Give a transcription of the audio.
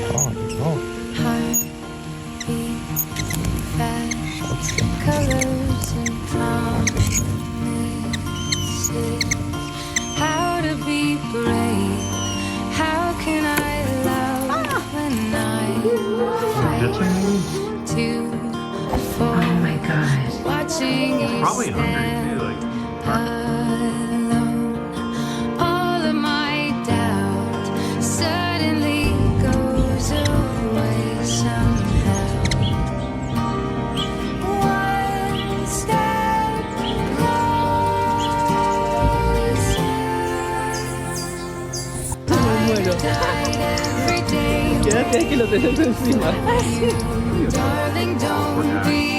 Oh, Heartbeat fast, scheiße. colors and promises. How to be brave? How can I love when I'm afraid to fall? Oh my God. Watching you Probably hungry stand too. Like, alone. All of my doubt suddenly goes away somehow. One step closer. I died every day. Quédate que lo tenés encima. You, darling, don't be